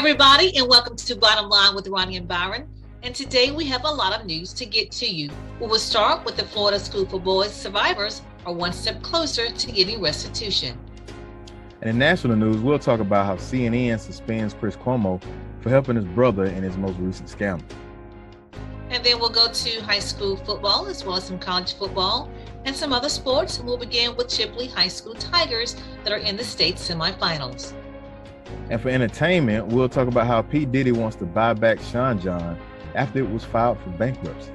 everybody, and welcome to Bottom Line with Roni and Byron. And today we have a lot of news to get to you. We will start with the Florida School for Boys survivors are one step closer to getting restitution. And in national news, we'll talk about how CNN suspends Chris Cuomo for helping his brother in his most recent scandal. And then we'll go to high school football as well as some college football and some other sports. And we'll begin with Chipley High School Tigers that are in the state semifinals. And for entertainment, we'll talk about how P. Diddy wants to buy back Sean John after it was filed for bankruptcy.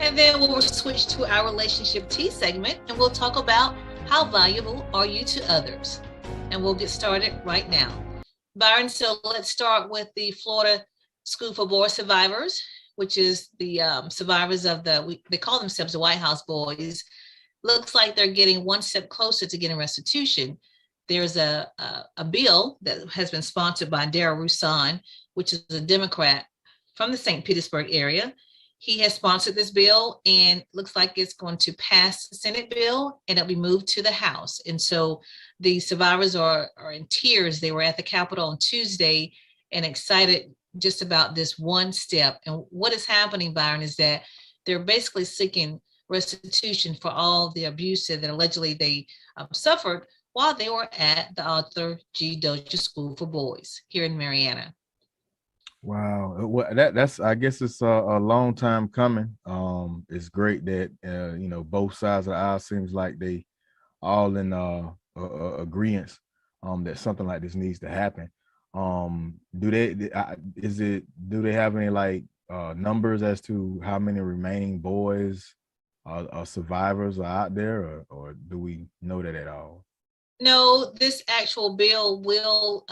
And then we'll switch to our relationship tea segment, and we'll talk about how valuable are you to others. And we'll get started right now. Byron, so let's start with the Florida School for Boys survivors, which is the survivors of they call themselves the White House Boys. Looks like they're getting one step closer to getting restitution. There's a bill that has been sponsored by Darrell Rouson, which is a Democrat from the St. Petersburg area. He has sponsored this bill and looks like it's going to pass the Senate bill and it'll be moved to the House. And so the survivors are in tears. They were at the Capitol on Tuesday and excited just about this one step. And what is happening, Byron, is that they're basically seeking restitution for all the abuse that allegedly they suffered while they were at the Arthur G. Dozier School for Boys here in Marietta. Wow, well, that's I guess it's a long time coming. It's great that both sides of the aisle seems like they all in agreement that something like this needs to happen. Do they have any numbers as to how many remaining boys or survivors are out there, or do we know that at all? No, this actual bill will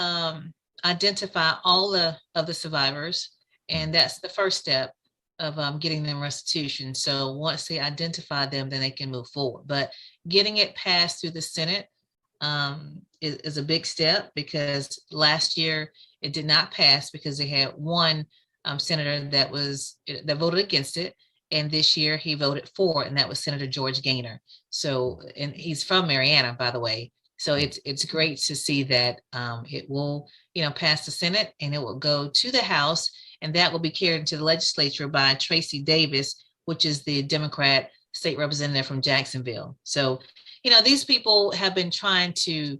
identify all of the survivors, and that's the first step of getting them restitution. So once they identify them, then they can move forward. But getting it passed through the Senate is a big step, because last year it did not pass because they had one senator that voted against it. And this year he voted for it, and that was Senator George Gaynor. So, and he's from Marietta, by the way. So it's great to see that it will, pass the Senate and it will go to the House, and that will be carried into the legislature by Tracy Davis, which is the Democrat state representative from Jacksonville. So, these people have been trying to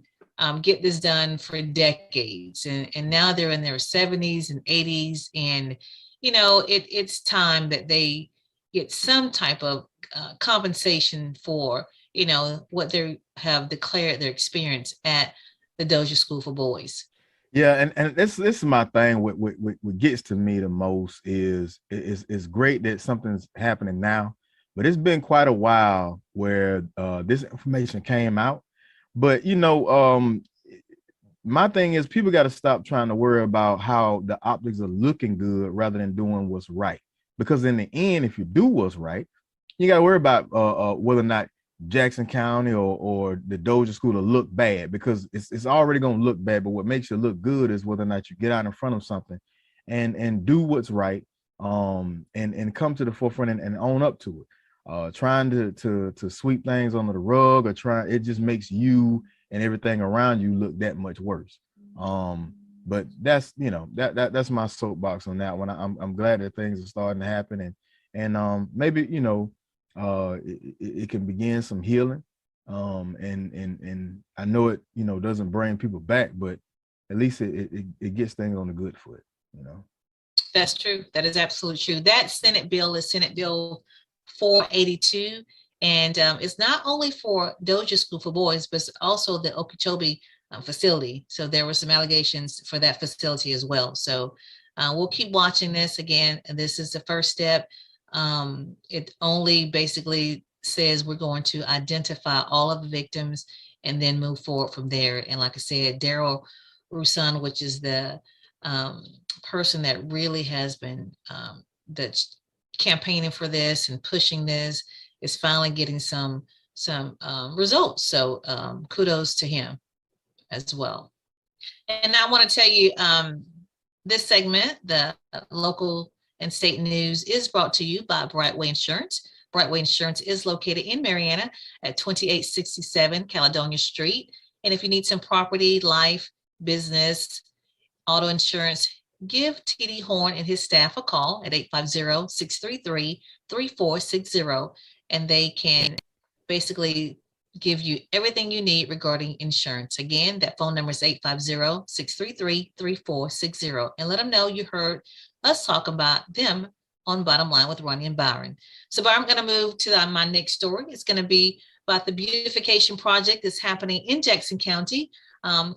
get this done for decades, and now they're in their 70s and 80s, and it's time that they get some type of compensation for what they have declared their experience at the Dozier School for Boys. Yeah, and this is my thing. What gets to me the most is it's great that something's happening now, but it's been quite a while where this information came out. But my thing is, people got to stop trying to worry about how the optics are looking good rather than doing what's right. Because in the end, if you do what's right, you got to worry about whether or not Jackson County or the Dozier School to look bad, because it's already going to look bad. But what makes it look good is whether or not you get out in front of something and do what's right, and come to the forefront and own up to it. Trying to sweep things under the rug it just makes you and everything around you look that much worse. But that's that's my soapbox on that one. I'm glad that things are starting to happen, and maybe it can begin some healing, and I know it doesn't bring people back, but at least it gets things on the good foot. That's true. That is absolutely true. That Senate bill is Senate Bill 482, and it's not only for Dozier School for Boys, but it's also the Okeechobee facility. So there were some allegations for that facility as well. So we'll keep watching this. Again, and this is the first step. It only basically says we're going to identify all of the victims and then move forward from there. And like I said, Darrell Rouson, which is the person that really has been that's campaigning for this and pushing this, is finally getting some results. So kudos to him as well. And I want to tell you, this segment, the local and state news, is brought to you by Brightway Insurance. Brightway Insurance is located in Marietta at 2867 Caledonia Street. And if you need some property, life, business, auto insurance, give TD Horn and his staff a call at 850-633-3460, and they can basically give you everything you need regarding insurance. Again, that phone number is 850-633-3460, and let them know you heard us talk about them on Bottom Line with Roni and Byron. So Byron, I'm going to move to my next story. It's going to be about the beautification project that's happening in Jackson County.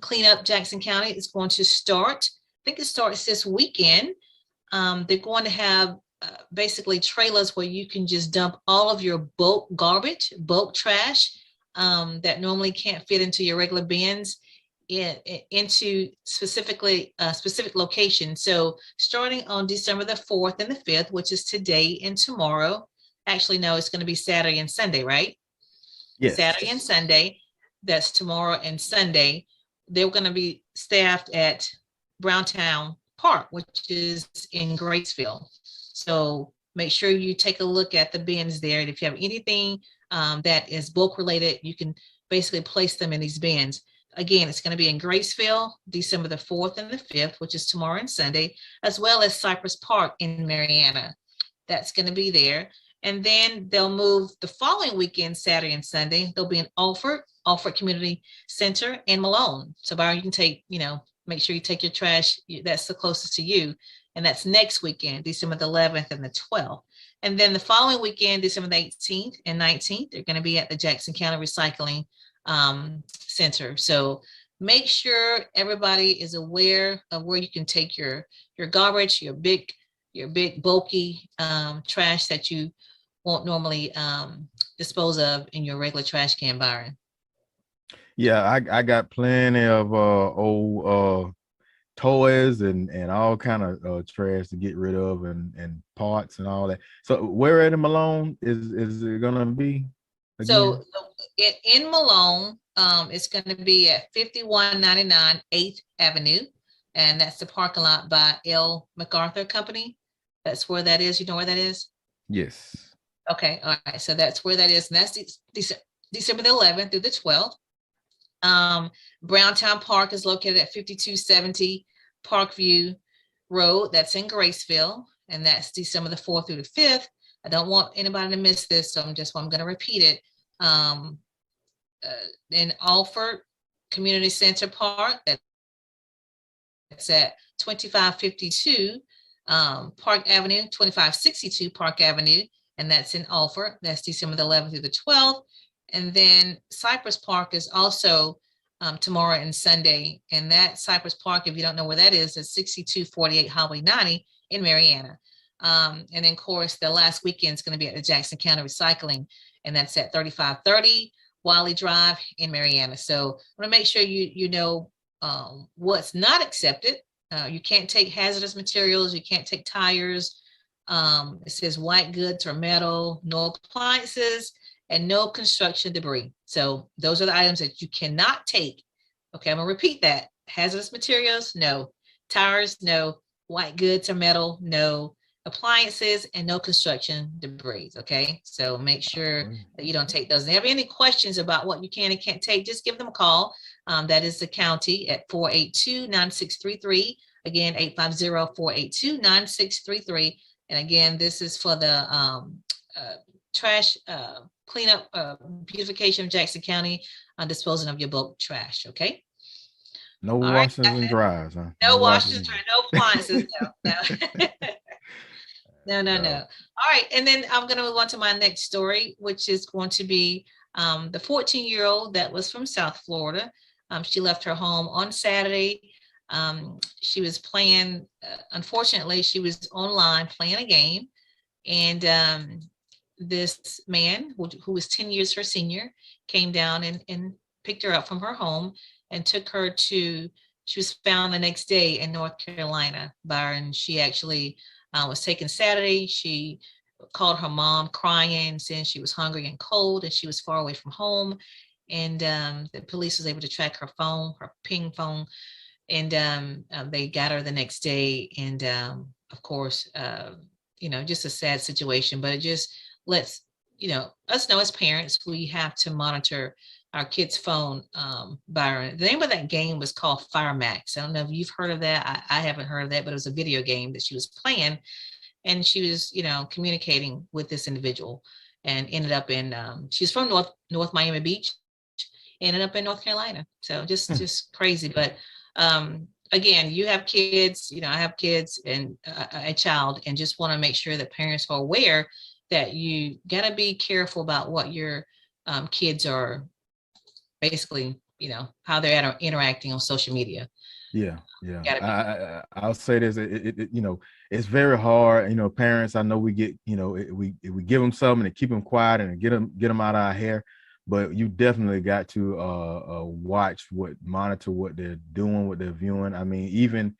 Clean Up Jackson County is going to start. I think it starts this weekend. They're going to have basically trailers where you can just dump all of your bulk garbage, bulk trash that normally can't fit into your regular bins into specific locations. So starting on December the 4th and the 5th, which is today and tomorrow. Actually, no, it's going to be Saturday and Sunday, right? Yes. Saturday and Sunday. That's tomorrow and Sunday. They're going to be staffed at Browntown Park, which is in Graceville. So make sure you take a look at the bins there. And if you have anything that is bulk related, you can basically place them in these bins. Again, it's going to be in Graceville, December the 4th and the 5th, which is tomorrow and Sunday, as well as Cypress Park in Marietta. That's going to be there. And then they'll move the following weekend, Saturday and Sunday. They'll be in Alford Community Center, and Malone. So Byron, you can take, make sure you take your trash. That's the closest to you. And that's next weekend, December the 11th and the 12th. And then the following weekend, December the 18th and 19th, they're going to be at the Jackson County Recycling Center. So make sure everybody is aware of where you can take your garbage, your big bulky trash that you won't normally dispose of in your regular trash can, Byron. Yeah, I got plenty of old toys and all kind of trash to get rid of and parts and all that. So where at in Malone is it gonna be again? So in Malone, it's going to be at 5199 8th Avenue, and that's the parking lot by L. MacArthur Company. That's where that is. You know where that is? Yes. Okay. All right. So that's where that is. And that's December the 11th through the 12th. Browntown Park is located at 5270 Parkview Road. That's in Graceville. And that's December the 4th through the 5th. I don't want anybody to miss this, so I'm going to repeat it. In Alford Community Center Park, that's at 2552 Park Avenue, 2562 Park Avenue, and that's in Alford. That's December the 11th through the 12th. And then Cypress Park is also tomorrow and Sunday. And that Cypress Park, if you don't know where that is 6248 Highway 90 in Marietta. And then, of course, the last weekend is going to be at the Jackson County Recycling, and that's at 3530 Wiley Drive in Marietta. So I want to make sure you know what's not accepted. You can't take hazardous materials. You can't take tires. It says white goods or metal, no appliances, and no construction debris. So those are the items that you cannot take. Okay, I'm going to repeat that. Hazardous materials, no. Tires, no. White goods or metal, no. Appliances, and no construction debris. Okay, so make sure that you don't take those. If you have any questions about what you can and can't take, just give them a call. That is the county at 482-9633. Again, 850-482-9633. And again, this is for the trash cleanup, beautification of Jackson County, disposing of your bulk trash. Okay. No washers and dryers, huh? No washers and dryers, no appliances. No. No. All right. And then I'm going to move on to my next story, which is going to be the 14-year-old that was from South Florida. She left her home on Saturday. She was playing, unfortunately, she was online playing a game. And this man, who was 10 years her senior, came down and picked her up from her home and took her she was found the next day in North Carolina. Byron, she actually was taken Saturday. She called her mom crying, saying she was hungry and cold and she was far away from home. And the police was able to track her phone, her ping phone, and they got her the next day. And of course, just a sad situation, but it just lets us know as parents, we have to monitor our kid's phone, Byron. The name of that game was called Fire Max. I don't know if you've heard of that. I haven't heard of that, but it was a video game that she was playing, and she was, communicating with this individual, and ended up in. She's from North Miami Beach, ended up in North Carolina. So just crazy. But again, you have kids. I have kids and a child, and just want to make sure that parents are aware that you got to be careful about what your kids are basically, how they're interacting on social media. Yeah. I'll say this, it's very hard. Parents, I know we get, we give them something to keep them quiet and get them out of our hair, but you definitely got to monitor what they're doing, what they're viewing. I mean, even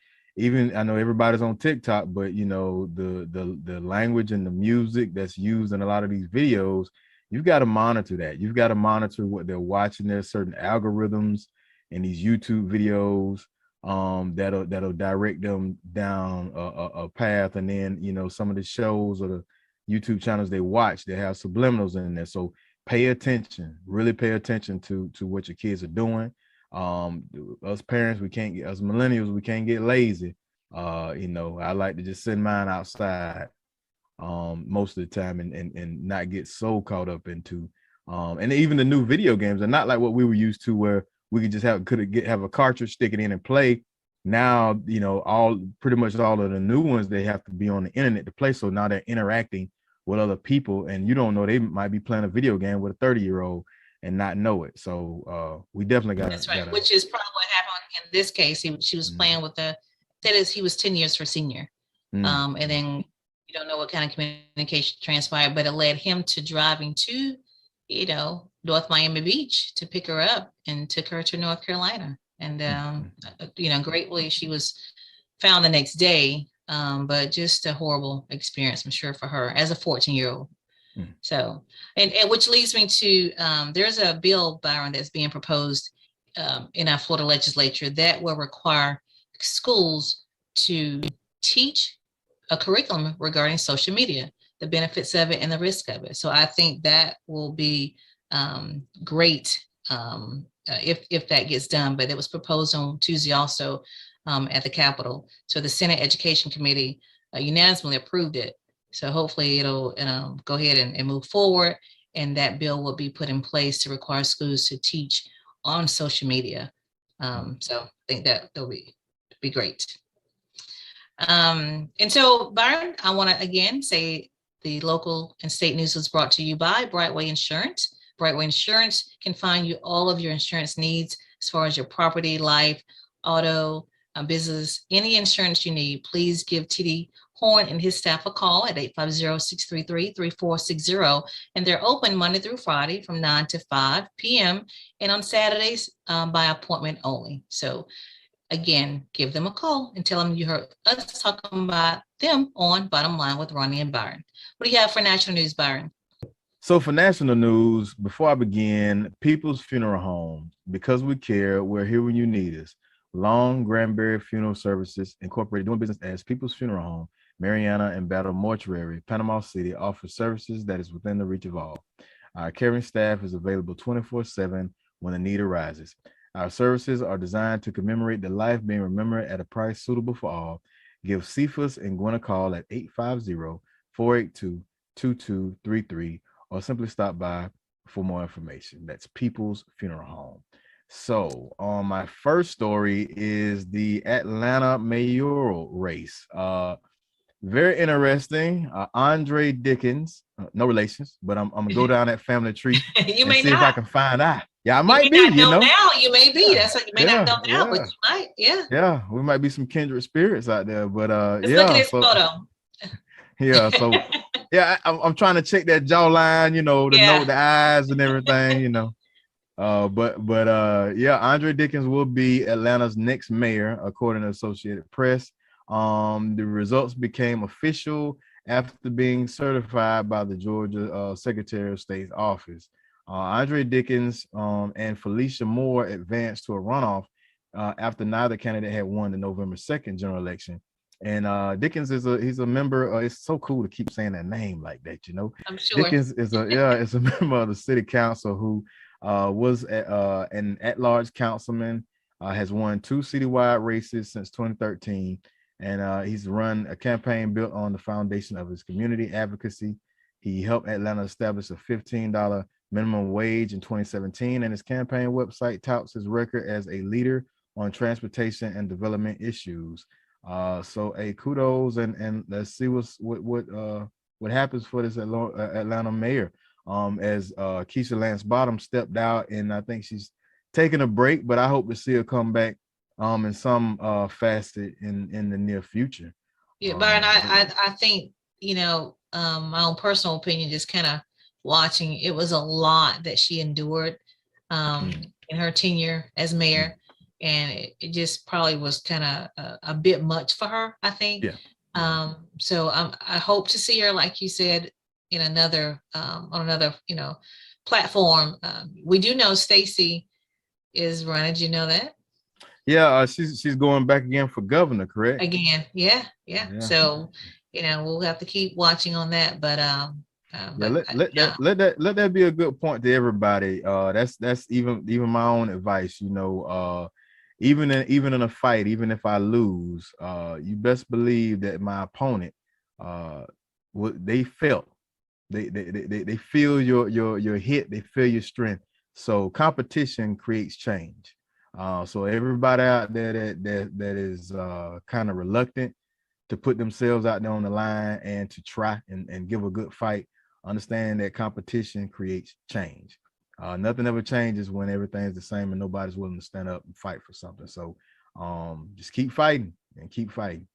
I know everybody's on TikTok, but the language and the music that's used in a lot of these videos, you've got to monitor that. You've got to monitor what they're watching. There's certain algorithms in these YouTube videos that'll direct them down a path. And then some of the shows or the YouTube channels they watch, they have subliminals in there. So pay attention, really pay attention to what your kids are doing. Us parents, us millennials, we can't get lazy. I like to just send mine outside most of the time and not get so caught up into and even the new video games are not like what we were used to, where we could just have a cartridge, stick it in and play. Now pretty much all of the new ones, they have to be on the internet to play. So now they're interacting with other people, and you don't know, they might be playing a video game with a 30-year-old and not know it. So we definitely got that's right, which is probably what happened in this case. She was playing with he was 10 years her senior. And then you don't know what kind of communication transpired, but it led him to driving to, North Miami Beach to pick her up and took her to North Carolina. And, gratefully she was found the next day. But just a horrible experience, I'm sure, for her as a 14-year-old. So, and which leads me to, there's a bill, Byron, that's being proposed in our Florida legislature that will require schools to teach a curriculum regarding social media, the benefits of it and the risk of it. So I think that will be great if that gets done. But it was proposed on Tuesday also at the Capitol. So the Senate Education Committee unanimously approved it. So hopefully it'll go ahead and move forward, and that bill will be put in place to require schools to teach on social media. So I think that'll be great. And so, Byron, I want to again say the local and state news is brought to you by Brightway Insurance. Brightway Insurance can find you all of your insurance needs as far as your property, life, auto, business, any insurance you need. Please give TD Horn and his staff a call at 850-633-3460. And they're open Monday through Friday from 9 to 5 p.m. and on Saturdays by appointment only. So again, give them a call and tell them you heard us talking about them on Bottom Line with Roni and Byron. What do you have for national news, Byron? So for national news, before I begin, People's Funeral Home, because we care, we're here when you need us. Long Granbury Funeral Services Incorporated, doing business as People's Funeral Home, Mariana and Battle Mortuary, Panama City, offers services that is within the reach of all. Our caring staff is available 24/7 when the need arises. Our services are designed to commemorate the life being remembered at a price suitable for all. Give Cephas and Gwen a call at 850-482-2233 or simply stop by for more information. That's People's Funeral Home. So my first story is the Atlanta mayoral race. Very interesting. Andre Dickens, no relations, but I'm gonna go down that family tree You may see not. if I can find out. Yeah, I might be. Now you may be. That's what you may not know now, but you might. Yeah. Yeah, we might be some kindred spirits out there. But Let's look at his photo. Yeah, so yeah, I'm trying to check that jawline, note the eyes and everything, But Andre Dickens will be Atlanta's next mayor, according to Associated Press. The results became official after being certified by the Georgia Secretary of State's office. Andre Dickens and Felicia Moore advanced to a runoff after neither candidate had won the November 2nd general election. And Dickens he's a member. It's so cool to keep saying that name like that, I'm sure. Dickens is a member of the city council who was an at-large councilman, has won 2 citywide races since 2013, and he's run a campaign built on the foundation of his community advocacy. He helped Atlanta establish a $15 minimum wage in 2017, and his campaign website touts his record as a leader on transportation and development issues. So a kudos, and let's see what happens for this Atlanta mayor. As Keisha Lance Bottom stepped out, and I think she's taking a break, but I hope to see her come back in some facet in the near future. Yeah, Byron, I think, my own personal opinion, just kind of watching, it was a lot that she endured in her tenure as mayor. And it just probably was kind of a bit much for her, I think. Yeah. So I hope to see her, like you said, in another on another platform. We do know Stacey is running. Did you know that? Yeah, she's going back again for governor, correct? Again, yeah. So we'll have to keep watching on that. But let that be a good point to everybody. That's even my own advice. Even in a fight, even if I lose, you best believe that my opponent, what they felt, they feel your hit, they feel your strength. So competition creates change. So everybody out there that is kind of reluctant to put themselves out there on the line and to try and give a good fight, understand that competition creates change. Nothing ever changes when everything's the same and nobody's willing to stand up and fight for something. So just keep fighting and keep fighting.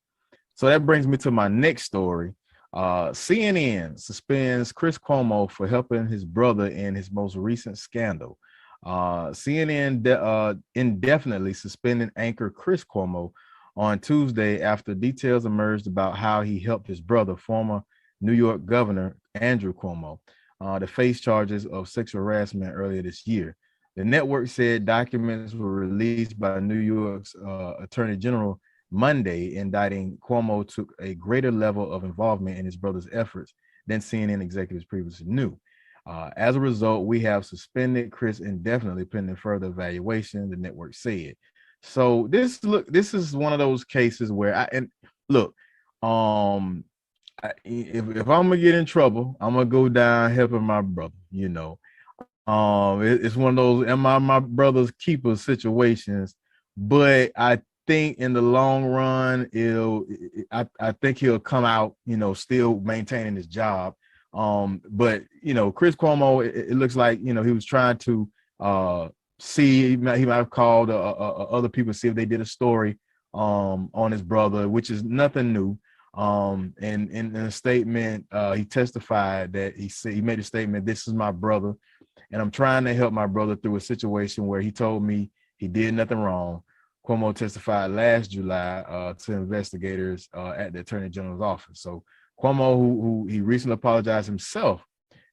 So that brings me to my next story. CNN suspends Chris Cuomo for helping his brother in his most recent scandal. CNN indefinitely suspended anchor Chris Cuomo on Tuesday after details emerged about how he helped his brother, former New York Governor Andrew Cuomo, to face charges of sexual harassment earlier this year. The network said documents were released by New York's Attorney General Monday, indicting Cuomo took a greater level of involvement in his brother's efforts than CNN executives previously knew. As a result, we have suspended Chris indefinitely pending further evaluation, the network said. So this is one of those cases where if I'm gonna get in trouble, I'm gonna go down helping my brother. It's one of those am I my brother's keeper situations, but I think in the long run, I think he'll come out, still maintaining his job. But Chris Cuomo, it looks like he was trying to see, he might have called other people to see if they did a story on his brother, which is nothing new. And in a statement, he testified that he made a statement, "This is my brother, and I'm trying to help my brother through a situation where he told me he did nothing wrong." Cuomo testified last July to investigators at the Attorney General's office. So Cuomo, who he recently apologized himself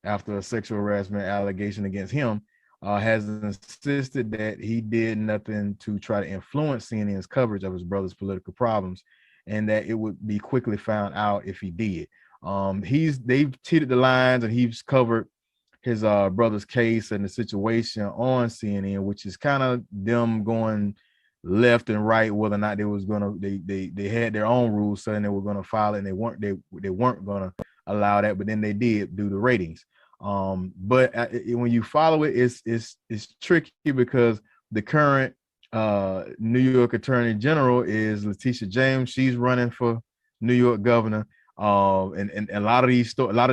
after a sexual harassment allegation against him, has insisted that he did nothing to try to influence CNN's coverage of his brother's political problems, and that it would be quickly found out if he did. They've teetered the lines, and he's covered his brother's case and the situation on CNN, which is kind of them going left and right, whether or not they had their own rules saying they were gonna file it, and they weren't gonna allow that, but then they did do the ratings. But when you follow it, it's tricky because the current New York Attorney General is Letitia James. She's running for New York governor. And a lot of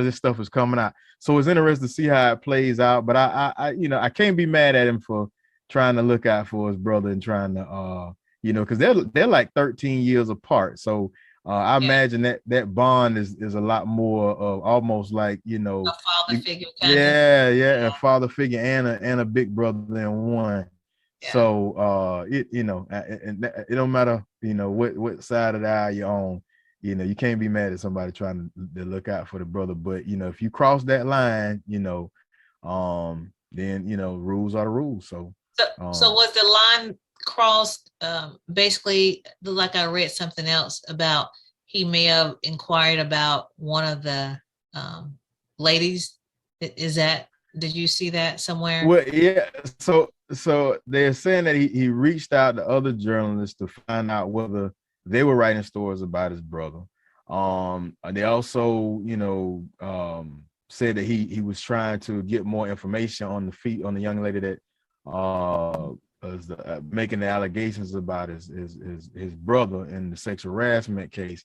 this stuff is coming out. So it's interesting to see how it plays out. But I can't be mad at him for trying to look out for his brother and trying to because they're like 13 years apart. So I imagine that bond is a lot more of almost like a father figure. A father figure and a big brother in one. Yeah. So it don't matter what side of the aisle you're on. You can't be mad at somebody trying to look out for the brother. But if you cross that line, then rules are the rules. So was the line crossed? Basically, like I read something else about he may have inquired about one of the ladies. Is that Did you see that somewhere? Well, yeah. So they're saying that he reached out to other journalists to find out whether they were writing stories about his brother. They also, said that he was trying to get more information on the young lady that was making the allegations about his brother in the sexual harassment case.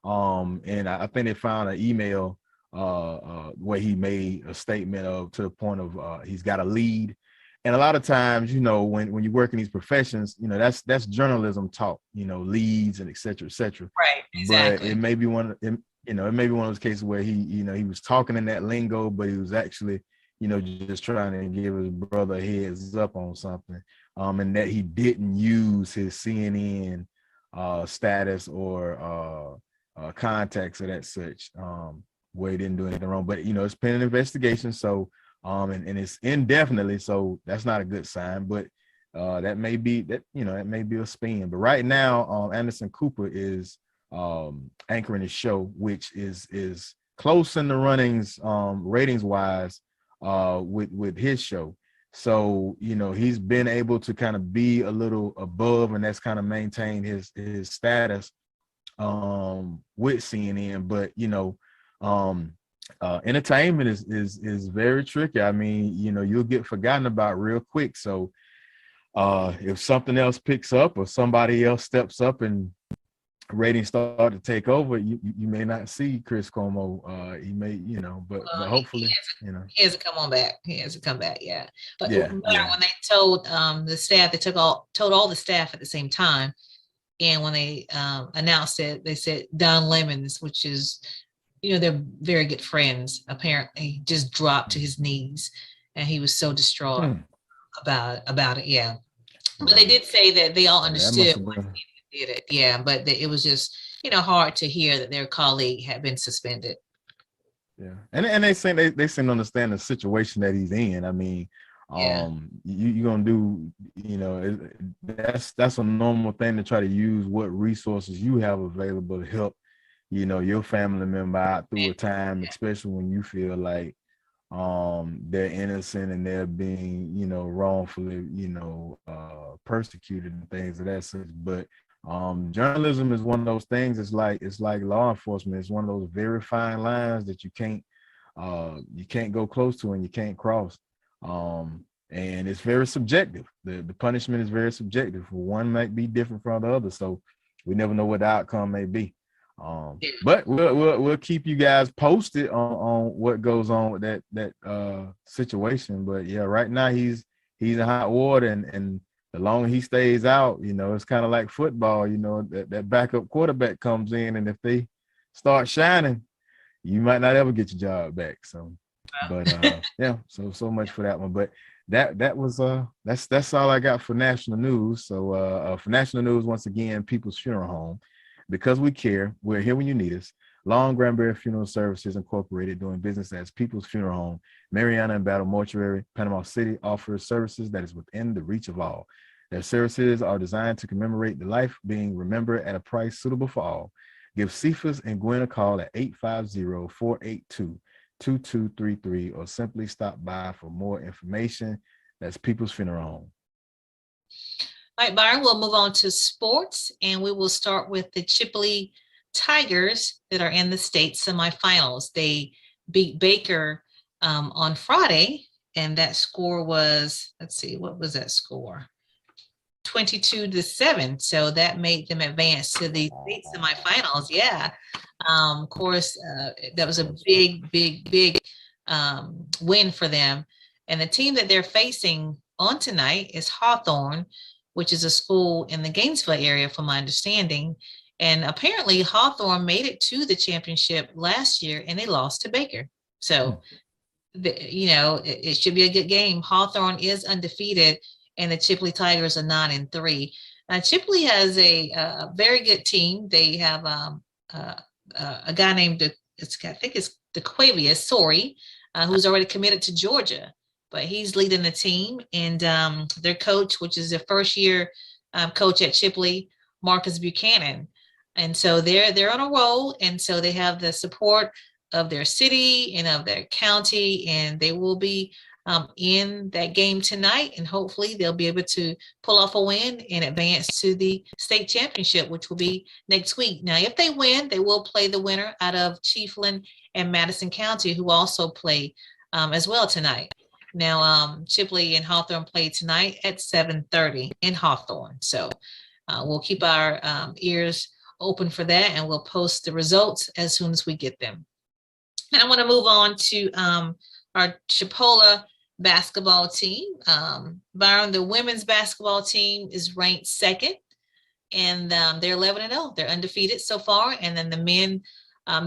And I think they found an email where he made a statement of to the point of he's got a lead. And a lot of times, when you work in these professions, that's journalism talk, leads and et cetera, et cetera. Right, But exactly. it may be it may be one of those cases where he was talking in that lingo, but he was actually, just trying to give his brother a heads up on something. And that he didn't use his CNN status or contacts or that such. Where he didn't do anything wrong, but it's pending investigation. So, and it's indefinitely, so that's not a good sign. But that may be a spin. But right now, Anderson Cooper is anchoring his show, which is close in the runnings, ratings wise, with his show. So he's been able to kind of be a little above, and that's kind of maintained his status with CNN. But entertainment is very tricky. I mean, you'll get forgotten about real quick. So if something else picks up or somebody else steps up and ratings start to take over, you may not see Chris Cuomo. He may, but hopefully, he hasn't come on back. He hasn't come back yet. But yeah. when they told the staff, they told all the staff at the same time. And when they announced it, they said Don Lemons, which is, they're very good friends, apparently just dropped to his knees, and he was so distraught about it. Yeah. But they did say that they all understood why he did it. Yeah, but it was just, hard to hear that their colleague had been suspended. Yeah, and they seem to understand the situation that he's in. I mean, yeah. you're gonna do, that's a normal thing to try to use what resources you have available to help, your family member out through a time, especially when you feel like they're innocent and they're being, wrongfully, persecuted and things of that sort. But journalism is one of those things. It's like law enforcement. It's one of those very fine lines that you can't go close to and you can't cross. And it's very subjective. The punishment is very subjective. One might be different from the other, so we never know what the outcome may be. But we'll keep you guys posted on what goes on with that situation. But yeah, right now he's in hot water, and the longer he stays out, it's kind of like football. That backup quarterback comes in, and if they start shining, you might not ever get your job back. So, but yeah, so much for that one. But that was that's all I got for national news. So for national news, once again, People's Funeral Home. Because we care, we're here when you need us. Long Granbury Funeral Services Incorporated, doing business as People's Funeral Home, Mariana and Battle Mortuary, Panama City, offers services that is within the reach of all. Their services are designed to commemorate the life being remembered at a price suitable for all. Give Cephas and Gwen a call at 850-482-2233 or simply stop by for more information. That's People's Funeral Home. All right, Byron, we'll move on to sports, and we will start with the Chipley Tigers that are in the state semifinals. They beat Baker on Friday, and that score was, let's see, what was that score? 22-7. So that made them advance to the state semifinals. Yeah. Of course, that was a big win for them. And the team that they're facing on tonight is Hawthorne, which is a school in the Gainesville area, from my understanding. And apparently Hawthorne made it to the championship last year and they lost to Baker. So, it should be a good game. Hawthorne is undefeated and the Chipley Tigers are 9-3. Chipley has a very good team. They have a guy named, I think it's DeQuavius Sorry, who's already committed to Georgia. But he's leading the team, and their coach, which is their first year coach at Chipley, Marcus Buchanan. And so they're on a roll, and so they have the support of their city and of their county, and they will be in that game tonight, and hopefully they'll be able to pull off a win and advance to the state championship, which will be next week. Now, if they win, they will play the winner out of Chiefland and Madison County, who also play as well tonight. Now, Chipley and Hawthorne play tonight at 7:30 in Hawthorne. So we'll keep our ears open for that, and we'll post the results as soon as we get them. And I want to move on to our Chipola basketball team. Byron, the women's basketball team is ranked second, and they're 11-0. They're undefeated so far. And then the men,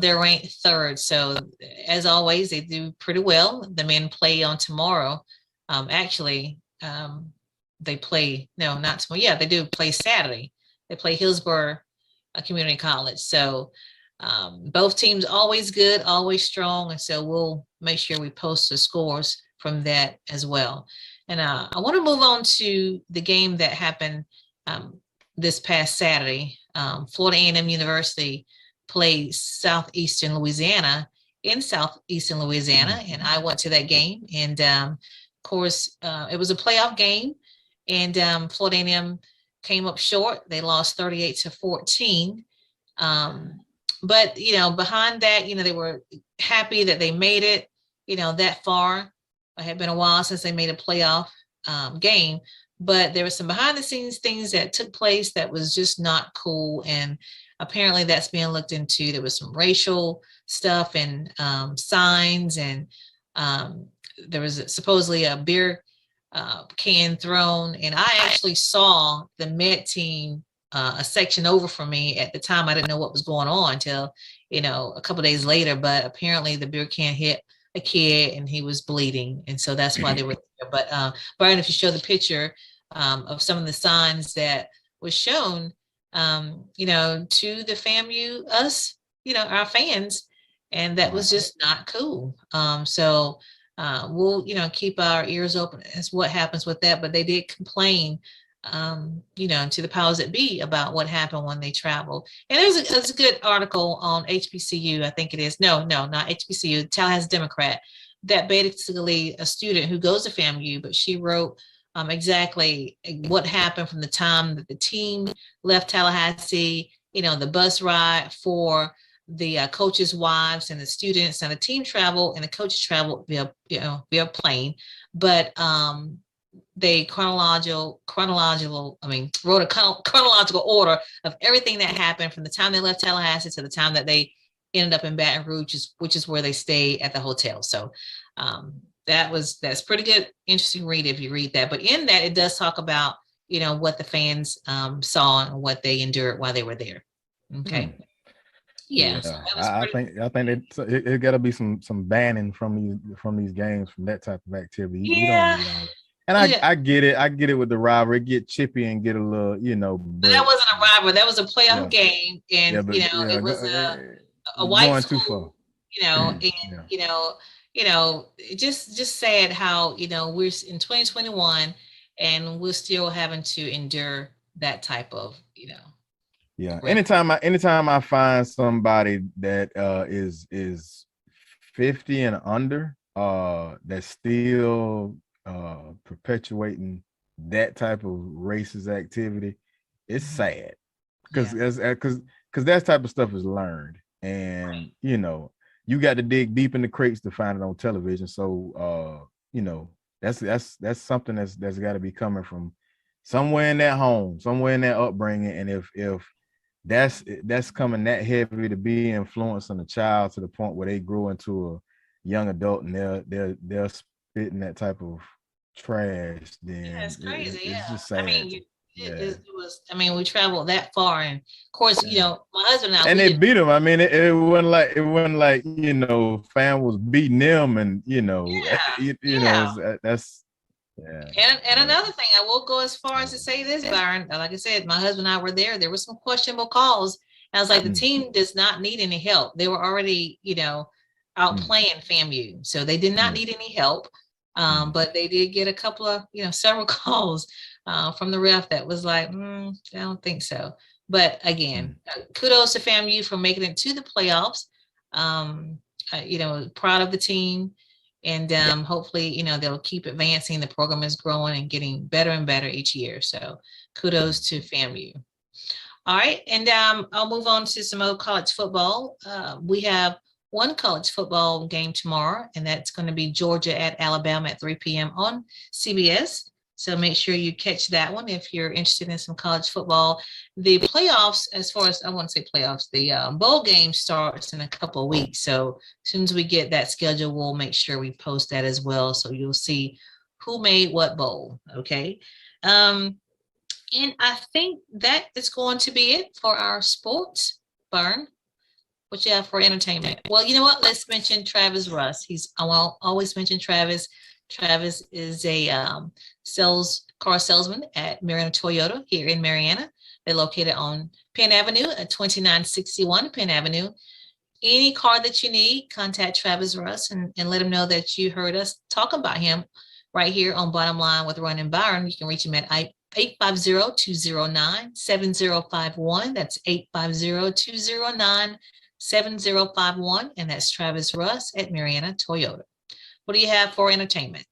they're ranked third. So as always, they do pretty well. The men play on tomorrow. Actually, they play, no, not tomorrow. Yeah, they do play Saturday. They play Hillsborough Community College. So both teams always good, always strong. And so we'll make sure we post the scores from that as well. And I want to move on to the game that happened this past Saturday. Florida A&M University played Southeastern Louisiana in Southeastern Louisiana, and I went to that game. And of course, it was a playoff game, and Florida A&M came up short. They lost 38-14. But, you know, behind that, you know, they were happy that they made it, you know, that far. It had been a while since they made a playoff game, but there were some behind the scenes things that took place that was just not cool. And apparently that's being looked into. There was some racial stuff and signs, and there was supposedly a beer can thrown. And I actually saw the med team a section over from me. At the time, I didn't know what was going on until, you know, a couple of days later, but apparently the beer can hit a kid and he was bleeding. And so that's why they were there. But Brian, if you show the picture of some of the signs that was shown, you know, to the FAMU, us, you know, our fans, and that was just not cool. So we'll, you know, keep our ears open as what happens with that. But they did complain, you know, to the powers that be about what happened when they traveled. And there's a good article on HBCU, I think it is. No, not HBCU, Tallahassee Democrat, that basically a student who goes to FAMU, but she wrote exactly what happened from the time that the team left Tallahassee, you know, the bus ride for the coaches' wives and the students, and the team travel and the coaches travel via, you know, via plane. But they wrote a chronological order of everything that happened from the time they left Tallahassee to the time that they ended up in Baton Rouge, which is where they stayed at the hotel. So that's pretty good, interesting read if you read that. But in that, it does talk about, you know, what the fans saw and what they endured while they were there. Okay. Yeah. So I think it got to be some banning from these games, from that type of activity. Yeah. You don't need all that. And I get it with the rivalry, get chippy and get a little, you know. But that wasn't a rivalry. That was a playoff game, and it was a white school, you know, and you know, just sad how, you know, we're in 2021 and we're still having to endure that type of, you know. Yeah. Anytime I find somebody that is 50 and under, that's still perpetuating that type of racist activity, it's sad, because that type of stuff is learned, and you know, you got to dig deep in the crates to find it on television. So you know, that's something that's got to be coming from somewhere in that home, somewhere in that upbringing. And if that's coming that heavy to be influencing a child to the point where they grow into a young adult and they're spitting that type of trash, then it's crazy. It's just sad. I mean, it was. I mean, we traveled that far, and of course, you know, my husband and I. And they beat them. I mean, it wasn't like you know, fan was beating them, and you know, you know, that's. Yeah. And another thing, I will go as far as to say this, Byron. Like I said, my husband and I were there. There were some questionable calls. And I was like, the team does not need any help. They were already, you know, out playing FAMU, so they did not need any help. But they did get a couple of, you know, several calls from the ref that was like, I don't think so. But again, kudos to FAMU for making it to the playoffs. You know, proud of the team. And hopefully, they'll keep advancing. The program is growing and getting better and better each year. So kudos to FAMU. All right, and I'll move on to some old college football. We have one college football game tomorrow, and that's going to be Georgia at Alabama at 3 p.m. on CBS. So make sure you catch that one if you're interested in some college football. The playoffs, as far as I want to say playoffs, the bowl game starts in a couple of weeks. So as soon as we get that schedule, we'll make sure we post that as well. So you'll see who made what bowl. Okay. And I think that is going to be it for our sports burn. What you have for entertainment? Well, you know what? Let's mention Travis Russ. I will always mention Travis. Travis is a car salesman at Mariana Toyota here in Mariana. They're located on Penn Avenue at 2961 Penn Avenue. Any car that you need, contact Travis Russ and let him know that you heard us talk about him right here on Bottom Line with Roni Byron. You can reach him at 850-209-7051. That's 850-209-7051. And that's Travis Russ at Mariana Toyota. What do you have for entertainment?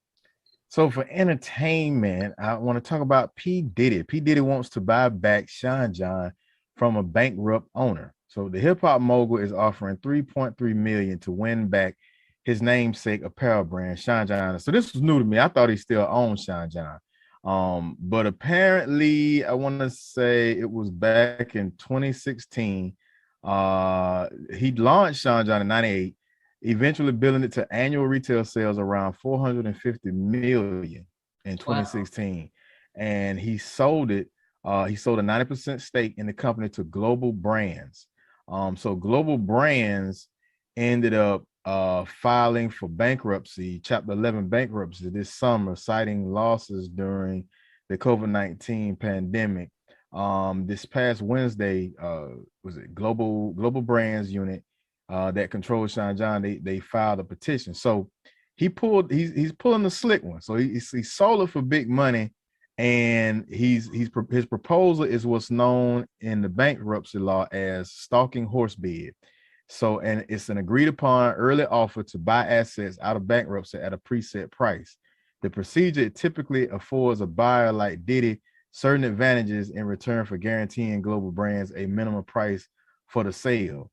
So for entertainment, I want to talk about P. Diddy. P. Diddy wants to buy back Sean John from a bankrupt owner. So the hip hop mogul is offering $3.3 million to win back his namesake apparel brand, Sean John. So this was new to me. I thought he still owned Sean John. But apparently, I want to say it was back in 2016. He launched Sean John in 98, eventually billing it to annual retail sales around 450 million in 2016. Wow. And he sold it. He sold a 90% stake in the company to Global Brands. So Global Brands ended up filing for bankruptcy, Chapter 11 bankruptcy this summer, citing losses during the COVID-19 pandemic. This past Wednesday, was it Global Brands unit that controls Sean John? They filed a petition. So he's pulling the slick one. So he sold it for big money, and his proposal is what's known in the bankruptcy law as stalking horse bid. So, and it's an agreed upon early offer to buy assets out of bankruptcy at a preset price. The procedure typically affords a buyer like Diddy certain advantages in return for guaranteeing Global Brands a minimum price for the sale.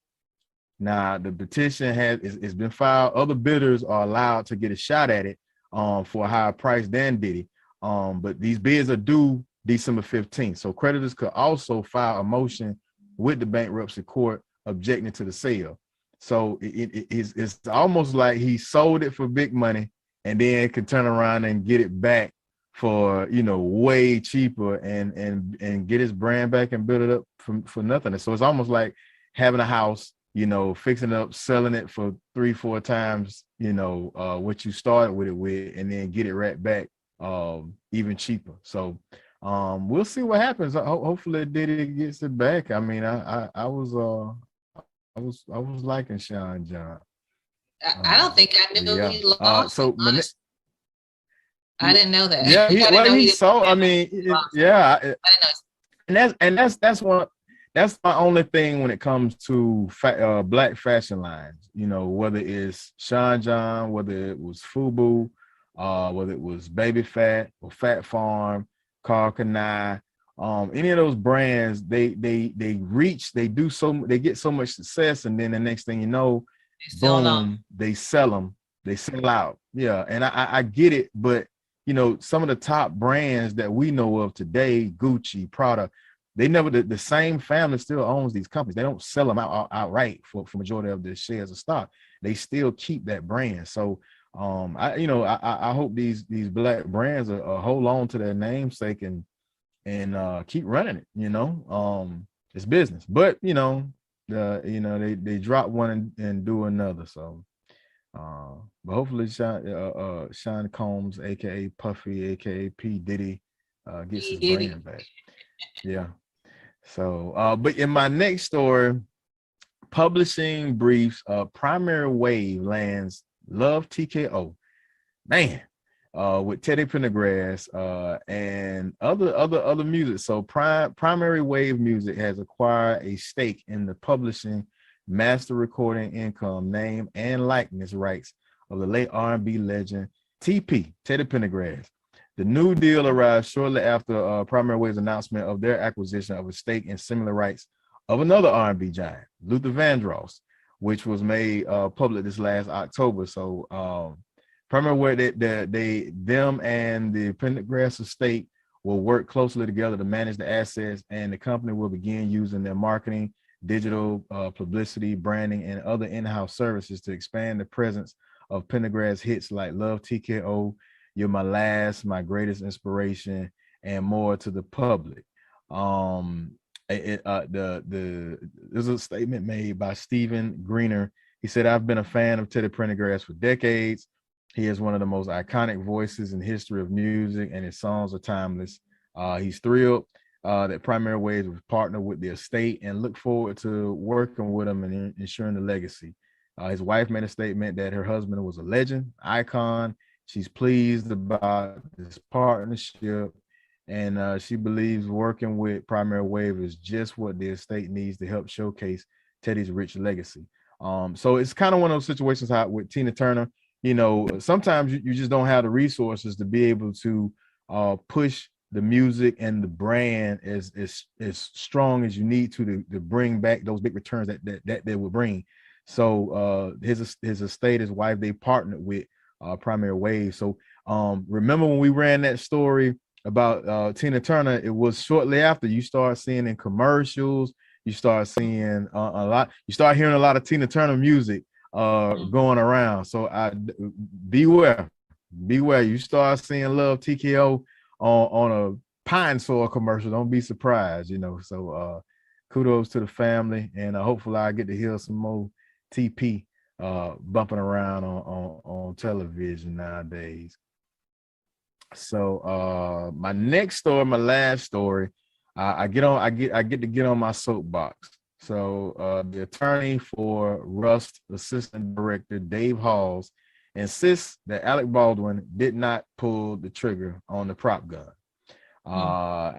Now, the petition it's been filed. Other bidders are allowed to get a shot at it for a higher price than Diddy. But these bids are due December 15th. So creditors could also file a motion with the bankruptcy court objecting to the sale. So it's almost like he sold it for big money and then could turn around and get it back for, way cheaper and get his brand back and build it up for nothing. So it's almost like having a house, fixing it up, selling it for 3-4 times, what you started with it with, and then get it right back even cheaper. So we'll see what happens. Hopefully Diddy gets it back. I mean, I was liking Sean John. I don't think I knew he lost. I didn't know that. Yeah, he sold. I mean, yeah, I didn't know. That's my only thing when it comes to black fashion lines. Whether it's Sean John, whether it was FUBU, whether it was Baby Fat or Fat Farm, Carl Kanai, any of those brands, they get so much success, and then the next thing you know, boom, they sell them, they sell out. Yeah, and I get it, but some of the top brands that we know of today, Gucci, Prada, they never the same family still owns these companies. They don't sell them outright for majority of the shares of stock. They still keep that brand. So I hope these black brands are hold on to their namesake and keep running it. It's business, but they drop one and do another. So but hopefully Sean Combs, aka Puffy, aka P. Diddy, gets his brand back. Yeah. So but in my next story, publishing briefs, Primary Wave lands Love TKO. Man, with Teddy Pendergrass and other music. So Primary Wave Music has acquired a stake in the publishing, master recording income, name, and likeness rights of the late R&B legend TP, Teddy Pendergrass. The new deal arrived shortly after Primary Wave's announcement of their acquisition of a stake in similar rights of another R&B giant, Luther Vandross, which was made public this last October. So Primary Wave, them and the Pendergrass estate will work closely together to manage the assets, and the company will begin using their marketing, digital publicity, branding, and other in-house services to expand the presence of Pendergrass hits like Love TKO, You're My Last, My Greatest Inspiration, and more to the public. There's a statement made by Stephen Greener. He said, "I've been a fan of Teddy Pendergrass for decades. He is one of the most iconic voices in history of music, and his songs are timeless. He's thrilled that Primary Waves was partnered with the estate and look forward to working with him and ensuring the legacy." His wife made a statement that her husband was a legend, icon. She's pleased about this partnership, and she believes working with Primary Wave is just what the estate needs to help showcase Teddy's rich legacy. So it's kind of one of those situations with Tina Turner. Sometimes you just don't have the resources to be able to push the music and the brand as strong as you need to bring back those big returns that they will bring. So his estate, his wife, they partnered with Primary Wave. So remember when we ran that story about Tina Turner, it was shortly after you start seeing in commercials, you start seeing you start hearing a lot of Tina Turner music going around. So beware. You start seeing Love TKO on a Pine Sol commercial. Don't be surprised, So kudos to the family, and hopefully I get to hear some more TP bumping around on television nowadays. So my next story, my last story, I get to get on my soapbox. So the attorney for Rust assistant director Dave Halls insists that Alec Baldwin did not pull the trigger on the prop gun.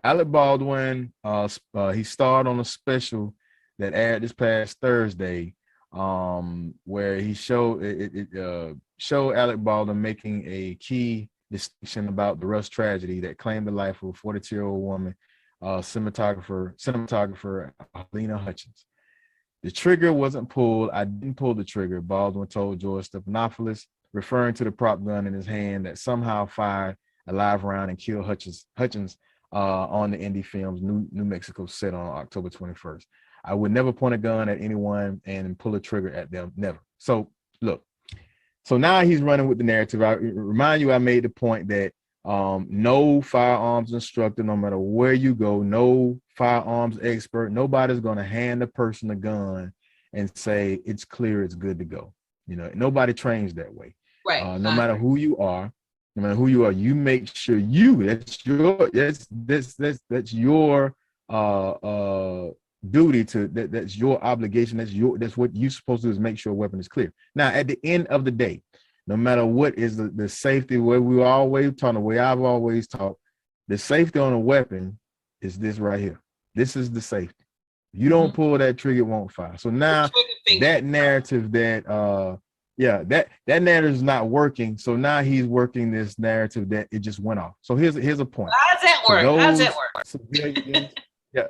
Alec Baldwin, he starred on a special that aired this past Thursday, where he showed Alec Baldwin making a key distinction about the Rust tragedy that claimed the life of a 42-year-old woman, cinematographer Helena Hutchins. The trigger wasn't pulled. I didn't pull the trigger, Baldwin told George Stephanopoulos, referring to the prop gun in his hand that somehow fired a live round and killed Hutchins on the indie film's New Mexico set on October 21st. I would never point a gun at anyone and pull a trigger at them, never. So look, so now he's running with the narrative. I remind you, I made the point that no firearms instructor, no matter where you go, no firearms expert, nobody's going to hand a person a gun and say it's clear, it's good to go. Nobody trains that way. Right. No matter who you are, you make sure that's your duty that's your obligation. That's what you're supposed to do, is make sure a weapon is clear. Now, at the end of the day, no matter what is the safety, where we always talk, the way I've always talked, the safety on a weapon is this right here. This is the safety. You don't pull that trigger, it won't fire. So now that narrative that that narrative is not working. So now he's working this narrative that it just went off. So here's a point. How does that work? Civilians, yeah.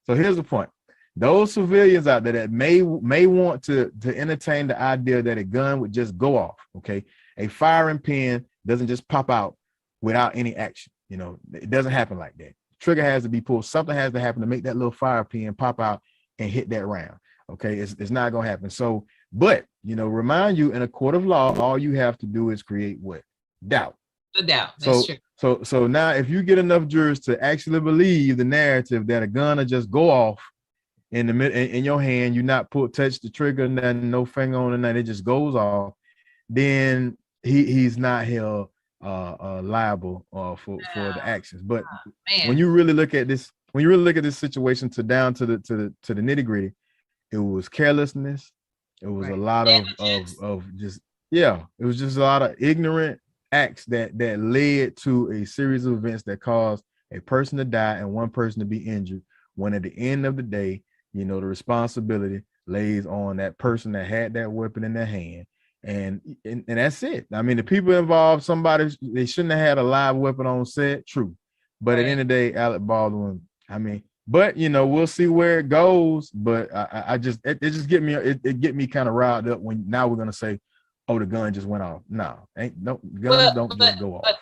So here's the point. Those civilians out there that may want to entertain the idea that a gun would just go off. Okay, a firing pin doesn't just pop out without any action. It doesn't happen like that. Trigger has to be pulled. Something has to happen to make that little fire pin pop out and hit that round. Okay, it's not gonna happen. So, but remind you, in a court of law, all you have to do is create what? Doubt. The doubt. That's true. So now, if you get enough jurors to actually believe the narrative that a gun will just go off in your hand, you not touch the trigger, no finger on it, and it just goes off, then he's not held liable for the actions. But when you really look at this, situation down to the nitty gritty, it was carelessness. It was a lot of just it was just a lot of ignorant acts that led to a series of events that caused a person to die and one person to be injured, when at the end of the day, the responsibility lays on that person that had that weapon in their hand. and that's it. I mean, the people involved, somebody, they shouldn't have had a live weapon on set. True, but at the end of the day, Alec Baldwin. I mean, but we'll see where it goes. But I just it just get me it get me kind of riled up when now we're gonna say, oh, the gun just went off. No, ain't no guns don't just go off.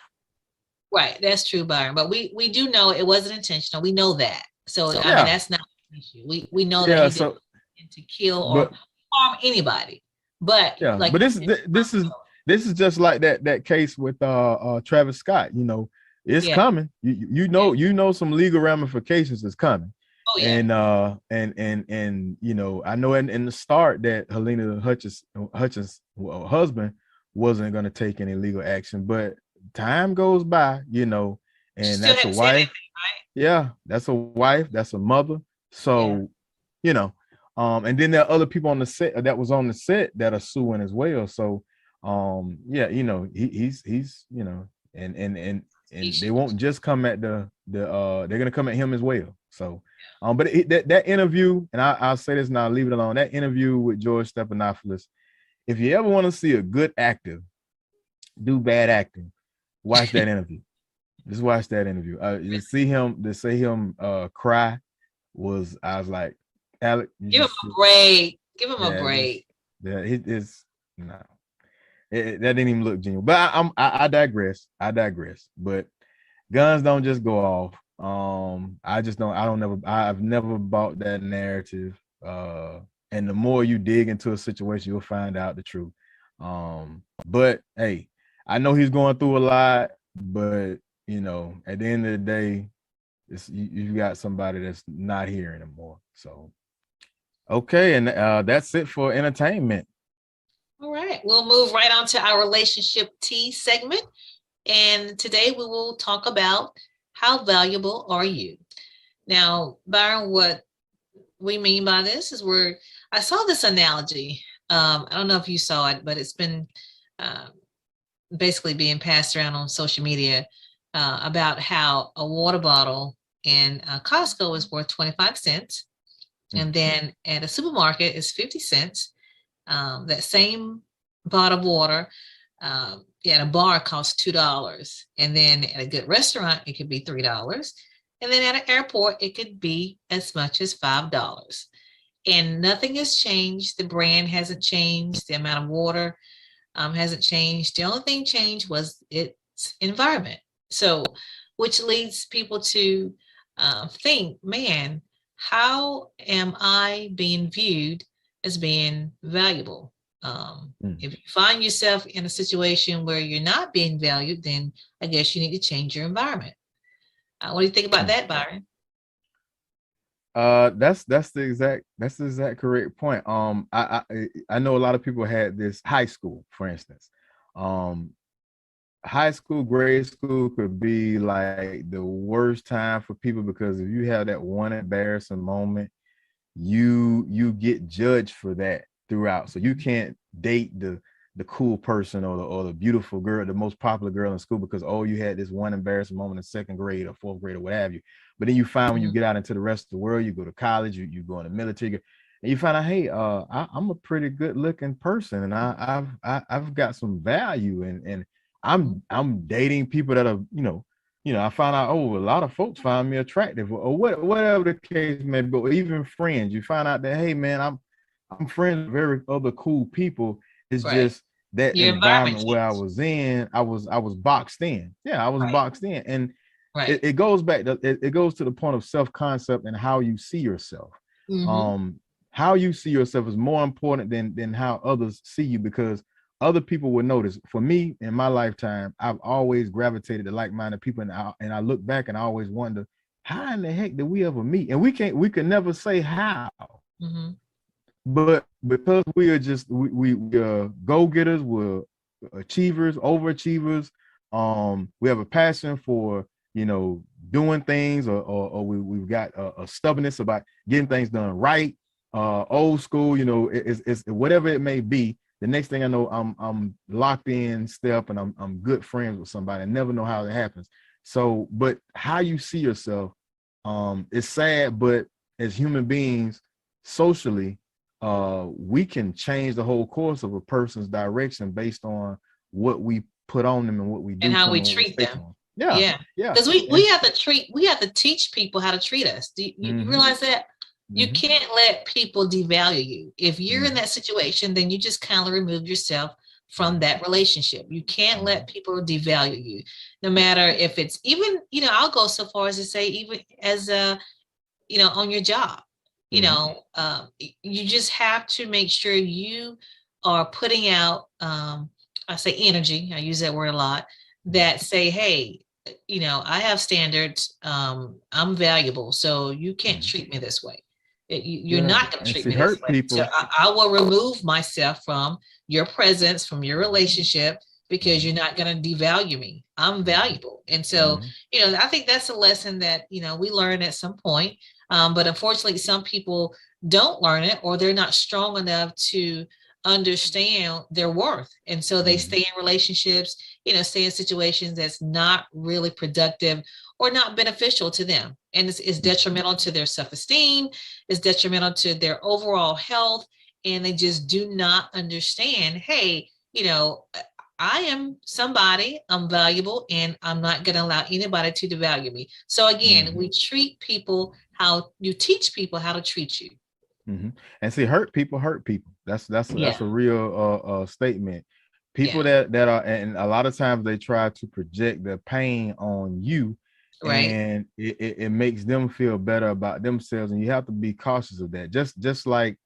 Right, that's true, Byron. But we do know it wasn't intentional. We know that. So I mean, that's not an issue. We know that he didn't intend to kill or harm anybody. But but this is just like that case with Travis Scott. It's coming. You know some legal ramifications is coming. Oh, yeah. And I know in the start that Helena Hutchins' husband wasn't going to take any legal action, but time goes by, and that's a wife. Anything, right? Yeah, that's a wife. That's a mother. So, and then there are other people on the set that was on the set that are suing as well. So, he's and they won't just come at they're gonna come at him as well. So, but that interview, and I'll say this now, leave it alone. That interview with George Stephanopoulos. If you ever want to see a good actor do bad acting, watch that interview. Just watch that interview. To see him cry I was like, Alec, give him a break. Give him a break. It is no. That didn't even look genuine. But I digress. But guns don't just go off. I've never bought that narrative. And the more you dig into a situation, you'll find out the truth. But hey, I know he's going through a lot, but at the end of the day, you got somebody that's not here anymore. So okay, and that's it for entertainment. All right, we'll move right on to our relationship tea segment. And today we will talk about how valuable are you? Now, Byron, what we mean by this is I saw this analogy. I don't know if you saw it, but it's been basically being passed around on social media about how a water bottle in Costco is worth 25 cents. And then at a supermarket is 50 cents. That same bottle of water at a bar costs $2. And then at a good restaurant, it could be $3. And then at an airport, it could be as much as $5. And nothing has changed. The brand hasn't changed. The amount of water hasn't changed. The only thing changed was its environment. So, which leads people to think, man, how am I being viewed as being valuable? If you find yourself in a situation where you're not being valued, then I guess you need to change your environment. What do you think about that, Byron? That's the exact correct point. I know a lot of people had this high school, for instance. High school, grade school could be like the worst time for people, because if you have that one embarrassing moment, you get judged for that throughout. So you can't date the cool person or the beautiful girl, the most popular girl in school, because you had this one embarrassing moment in second grade or fourth grade or what have you. But then you find when you get out into the rest of the world, you go to college, you go in the military, and you find out, hey, I'm a pretty good looking person, and I've got some value, and I'm dating people that are, I found out, a lot of folks find me attractive, or whatever the case may be, or even friends. You find out that, hey man, I'm friends with very other cool people. It's just that your environment where I was in, I was boxed in. Yeah, I was boxed in. And it goes back to it goes to the point of self-concept and how you see yourself. How you see yourself is more important than how others see you, because other people will notice. For me, in my lifetime, I've always gravitated to like-minded people, and I look back and I always wonder, how in the heck did we ever meet? And we can never say how. But because we are just we go-getters, we're achievers, overachievers. We have a passion for doing things, or we've got a stubbornness about getting things done right. Old school, it's whatever it may be. The next thing I know, I'm locked in step, and I'm good friends with somebody. I never know how it happens. So, but how you see yourself, it's sad, but as human beings, socially, we can change the whole course of a person's direction based on what we put on them and what we And do to how them we and what we treat say to them. them. Yeah, Yeah. yeah. Because we have to teach people how to treat us. Do you realize that? You can't let people devalue you. If you're in that situation, then you just kind of remove yourself from that relationship. You can't let people devalue you, no matter if it's even, I'll go so far as to say, even as on your job, you just have to make sure you are putting out, I say energy, I use that word a lot, that say, hey, I have standards. I'm valuable, so you can't treat me this way. You're not going to And treat see, me this hurt way. So people. I will remove myself from your presence, from your relationship, because you're not going to devalue me. I'm valuable. And so, I think that's a lesson that, we learn at some point. But unfortunately, some people don't learn it, or they're not strong enough to understand their worth. And so they stay in relationships, stay in situations that's not really productive or not beneficial to them. And it's detrimental to their self-esteem, it's detrimental to their overall health. And they just do not understand, hey, I am somebody, I'm valuable, and I'm not going to allow anybody to devalue me. So again, we treat people how you teach people how to treat you. And see, hurt people hurt people. That's a real statement. People that are, and a lot of times they try to project their pain on you, right? And it makes them feel better about themselves, and you have to be cautious of that. Just like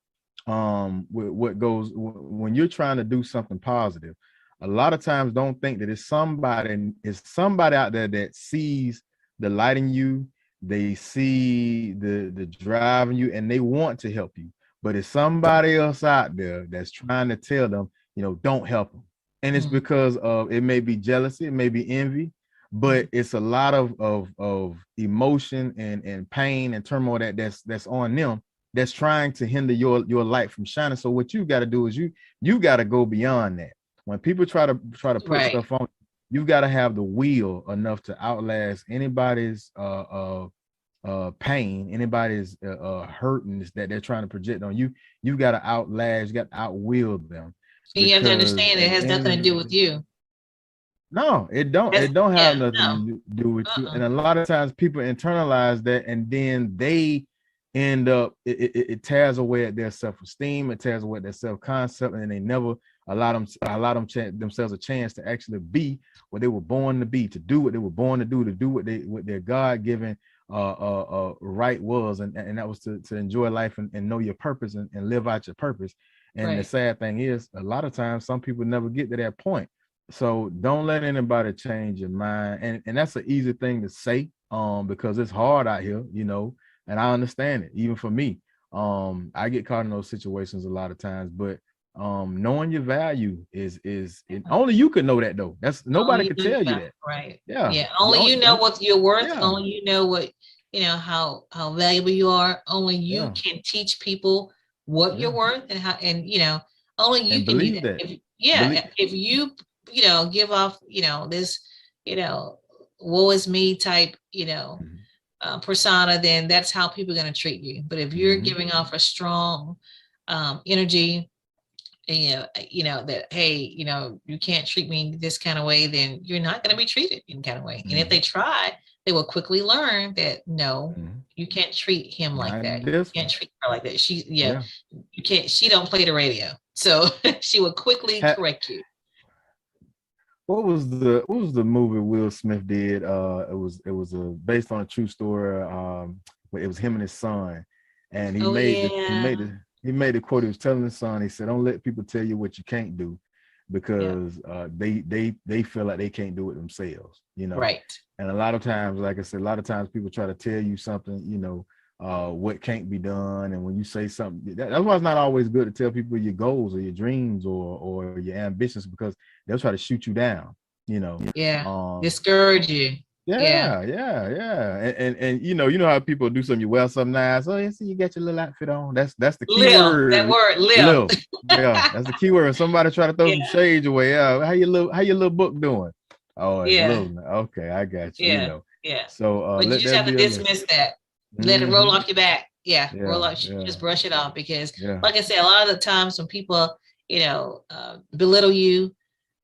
what goes when you're trying to do something positive, a lot of times don't think that it's somebody out there that sees the light in you, they see the drive in you, and they want to help you, but it's somebody else out there that's trying to tell them, don't help them. And it's because of, it may be jealousy, it may be envy, but it's a lot of emotion and pain and turmoil that's on them, that's trying to hinder your light from shining. So what you got to do is you got to go beyond that. When people try to put stuff on, you got to have the will enough to outlast anybody's pain, anybody's hurting that they're trying to project on you. You got to outlast, you got to outwill them. And you have to understand it has nothing to do with you. No, it don't. It don't have nothing to do with you. And a lot of times people internalize that, and then they end up, it tears away at their self-esteem, it tears away at their self-concept, and they never allow themselves a chance to actually be what they were born to be, to do what they were born to do what their God-given right was, and that was to enjoy life and know your purpose and live out your purpose. And the sad thing is, a lot of times some people never get to that point. So don't let anybody change your mind. And that's an easy thing to say, because it's hard out here, and I understand it. Even for me, I get caught in those situations a lot of times, but knowing your value is only you could know that, though. That's nobody could tell you that. Right. Yeah. Only you know what you're worth. Only you know what, how valuable you are. Only you can teach people what you're worth, and how, and only you can do that. If you give off, this, woe is me type, persona, then that's how people are going to treat you. But if you're giving off a strong energy, and that, hey, you can't treat me this kind of way, then you're not going to be treated in kind of way. And if they try, they will quickly learn that no, you can't treat him like that. You can't treat her like that. You can't. She don't play the radio, so she will quickly correct you. What was the movie Will Smith did? It was based on a true story. It was him and his son, and he made the quote. He was telling his son, he said, "Don't let people tell you what you can't do, because they feel like they can't do it themselves." Right. And a lot of times, like I said, a lot of times people try to tell you something, what can't be done. And when you say something, that's why it's not always good to tell people your goals or your dreams or your ambitions, because they'll try to shoot you down, discourage you. Yeah. And you know how people do something, you wear something nice. Oh, see, you got your little outfit on. That's the key word. That word, live. Yeah, that's the key word. Somebody try to throw some shades away. Yeah, how your little book doing? Oh, it's little. Okay, I got you. Yeah. So but you just have to dismiss that. Let it roll off your back. Yeah, Yeah, roll off, yeah, just brush it off because, yeah. like I said, a lot of the times when people, belittle you,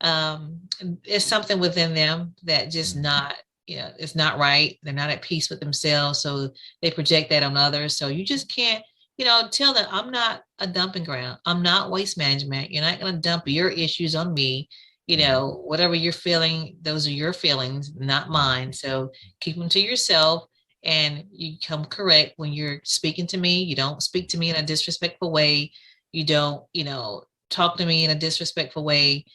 it's something within them that just Mhm. not, it's not right. They're not at peace with themselves, so they project that on others. So you just can't, tell them I'm not a dumping ground. I'm not waste management. You're not going to dump your issues on me. Whatever you're feeling, those are your feelings, not mine. So keep them to yourself and you come correct when you're speaking to me. You don't speak to me in a disrespectful way. You don't, talk to me in a disrespectful way.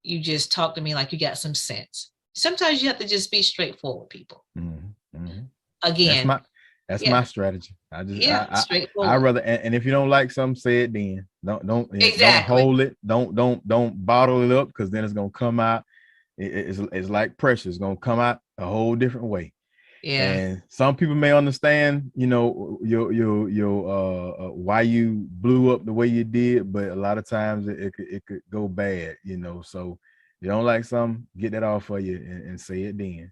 You just talk to me like you got some sense. Sometimes you have to just be straightforward, people. Mhm. Mhm. That's Again, my that's yeah, my strategy. I just yeah, I straightforward. rather, and if you don't like something, say it then. Don't Exactly. hold it. Don't bottle it up, because then it's gonna come out. It's like pressure. It's gonna come out a whole different way. Yeah, And some people may understand, your why you blew up the way you did, but a lot of times it could go bad. So you don't like something, get that off for you, and say it then.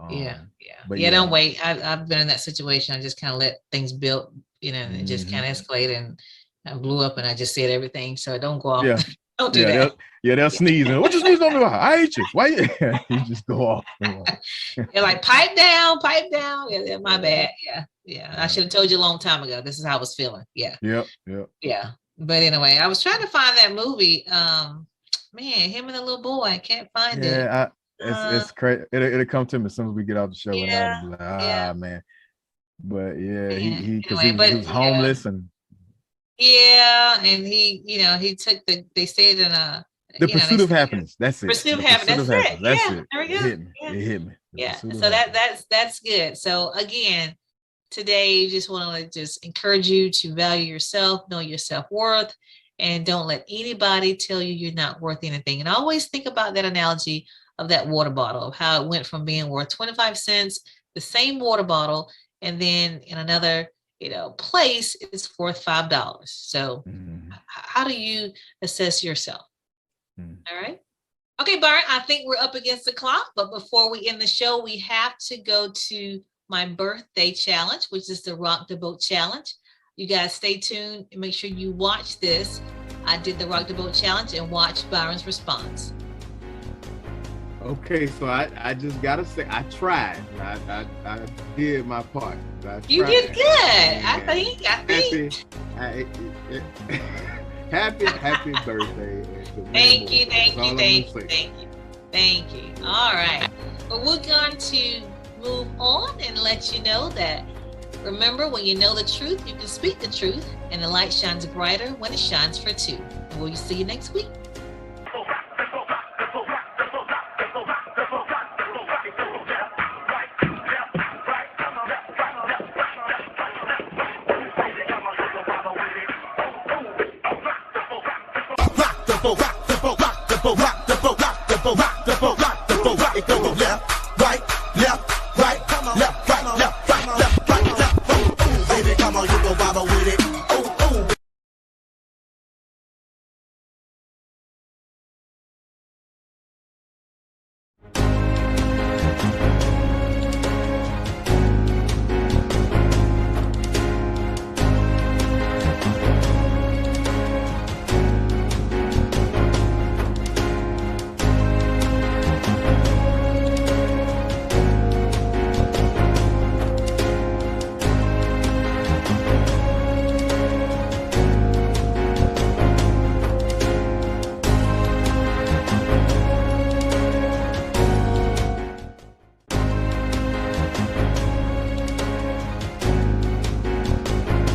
yeah, yeah, But yeah. yeah. Don't wait. I've been in that situation. I just kind of let things build, and it just kind Mhm. of escalated and I blew up, and I just said everything. So don't go off. Yeah. Don't do Yeah, that. they'll sneeze. And what you sneeze on me about? I hate you. Why you, you just go off. They're like, pipe down, pipe down. Yeah, my Yeah, bad. Yeah, yeah. I yeah. should have told you a long time ago. This is how I was feeling. Yeah, Yep, yep. yeah. But anyway, I was trying to find that movie. Man, him and the little boy. I can't find it. Yeah, Uh, it's crazy. It'll come to me as soon as we get off the show, and I'll yeah, be like, yeah, man. But yeah, man. he because Anyway, he but was yeah, homeless, and yeah, and he took they stayed in a, the they pursuit of stayed in happiness. That's it. pursuit of The habit. pursuit That's of it. happiness. That's Yeah, it. there we It go. hit me. Yeah, It hit me. The yeah. pursuit of So happiness. that's good. So again, today just want to just encourage you to value yourself, know your self-worth, and don't let anybody tell you you're not worth anything. And I always think about that analogy of that water bottle, of how it went from being worth 25 cents, the same water bottle, and then in another, place it's worth $5. So Mhm. how do you assess yourself? Mhm. All right. Okay, Byron, I think we're up against the clock, but before we end the show, we have to go to my birthday challenge, which is the Rock the Boat Challenge. You guys stay tuned and make sure you watch this. I did the Rock the Boat Challenge and watch Byron's response. Okay, so I just gotta say I tried. I did my part. I You did tried. good. I think. Happy birthday. Thank you, thank you, thank you, thank you, thank you. All right. But we're going to move on and let you know that, remember, when you know the truth, you can speak the truth, and the light shines brighter when it shines for two. And we'll see you next week. Rock the boat, rock the boat, rock the boat, rock the boat, rock.